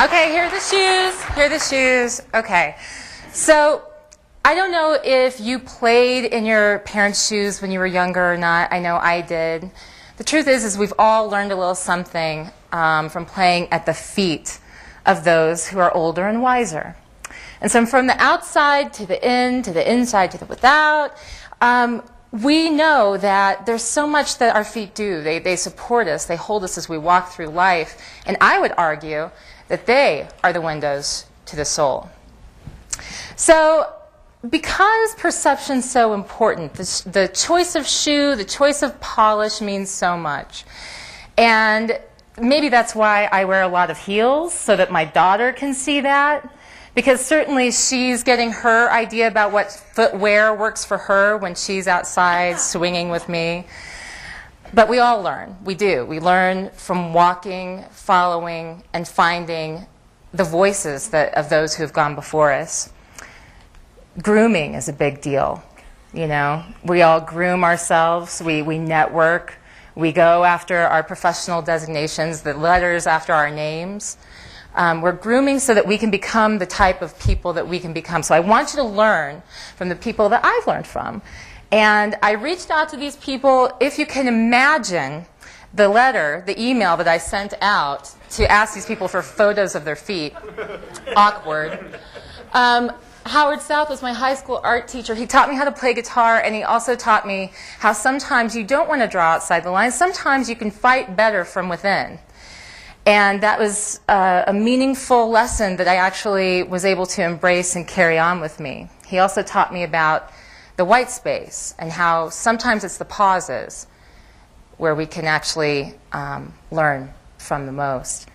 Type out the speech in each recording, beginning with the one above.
Okay, here are the shoes. Here are the shoes. Okay. So I don't know if you played in your parents' shoes when you were younger or not. I know I did. The truth is we've all learned a little something from playing at the feet of those who are older and wiser. And so from the outside to the in, to the inside to the without, we know that there's so much that our feet do. They support us. They hold us as we walk through life. And I would argue that they are the windows to the soul. So because perception's so important, the choice of shoe, the choice of polish means so much. And maybe that's why I wear a lot of heels, so that my daughter can see that. Because certainly she's getting her idea about what footwear works for her when she's outside swinging with me. But we all learn. We do. We learn from walking, following, and finding the voices of those who have gone before us. Grooming is a big deal. You know, we all groom ourselves. We network. We go after our professional designations, the letters after our names. We're grooming so that we can become the type of people that we can become. So I want you to learn from the people that I've learned from. And I reached out to these people. If you can imagine the letter, the email that I sent out to ask these people for photos of their feet, awkward. Howard South was my high school art teacher. He taught me how to play guitar, and he also taught me how sometimes you don't want to draw outside the lines. Sometimes you can fight better from within. And that was a meaningful lesson that I actually was able to embrace and carry on with me. He also taught me about the white space and how sometimes it's the pauses where we can actually learn from the most.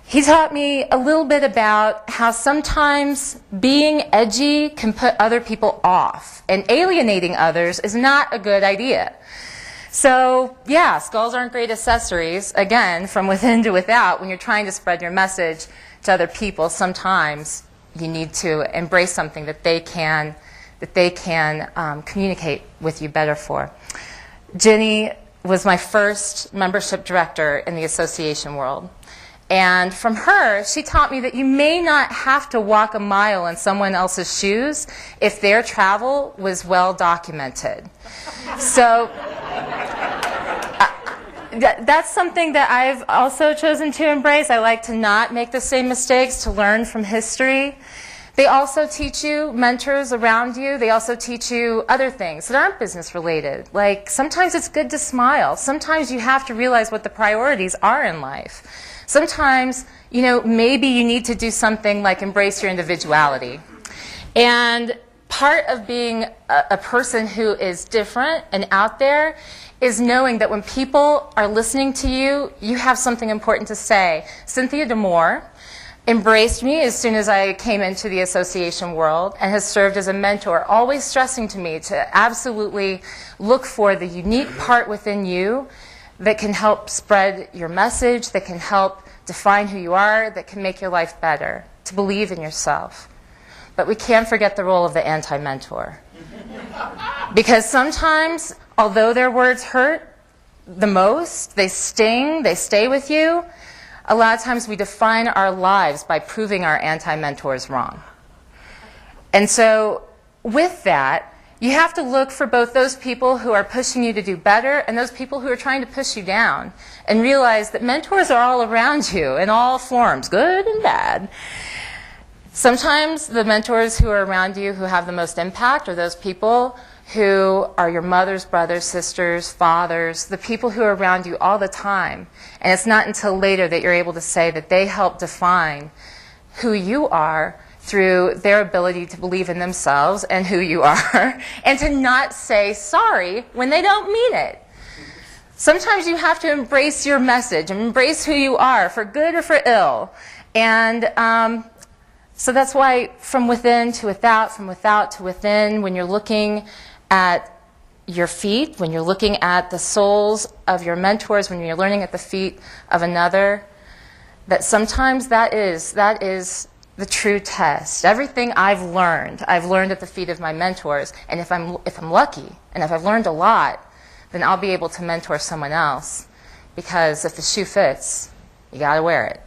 He taught me a little bit about how sometimes being edgy can put other people off, and alienating others is not a good idea. So, yeah, skulls aren't great accessories. Again, from within to without, when you're trying to spread your message to other people, sometimes you need to embrace something that they can communicate with you better for. Ginny was my first membership director in the association world. And from her, she taught me that you may not have to walk a mile in someone else's shoes if their travel was well documented. So that's something that I've also chosen to embrace. I like to not make the same mistakes, to learn from history. They also teach you, mentors around you, they also teach you other things that aren't business related. Like sometimes it's good to smile. Sometimes you have to realize what the priorities are in life. Sometimes, you know, maybe you need to do something like embrace your individuality. And part of being a person who is different and out there is knowing that when people are listening to you, you have something important to say. Cynthia DeMoore embraced me as soon as I came into the association world and has served as a mentor, always stressing to me to absolutely look for the unique part within you that can help spread your message, that can help define who you are, that can make your life better, to believe in yourself. But we can't forget the role of the anti-mentor. Because sometimes, although their words hurt the most, they sting, they stay with you, a lot of times we define our lives by proving our anti-mentors wrong. And so with that, you have to look for both those people who are pushing you to do better and those people who are trying to push you down, and realize that mentors are all around you in all forms, good and bad. Sometimes the mentors who are around you who have the most impact are those people who are your mothers, brothers, sisters, fathers, the people who are around you all the time. And it's not until later that you're able to say that they help define who you are through their ability to believe in themselves and who you are, and to not say sorry when they don't mean it. Sometimes you have to embrace your message, and embrace who you are, for good or for ill. And so that's why from within to without, from without to within, when you're looking at your feet, when you're looking at the souls of your mentors, when you're learning at the feet of another, that sometimes that is the true test. Everything I've learned at the feet of my mentors. And if I'm lucky, and if I've learned a lot, then I'll be able to mentor someone else. Because if the shoe fits, you got to wear it.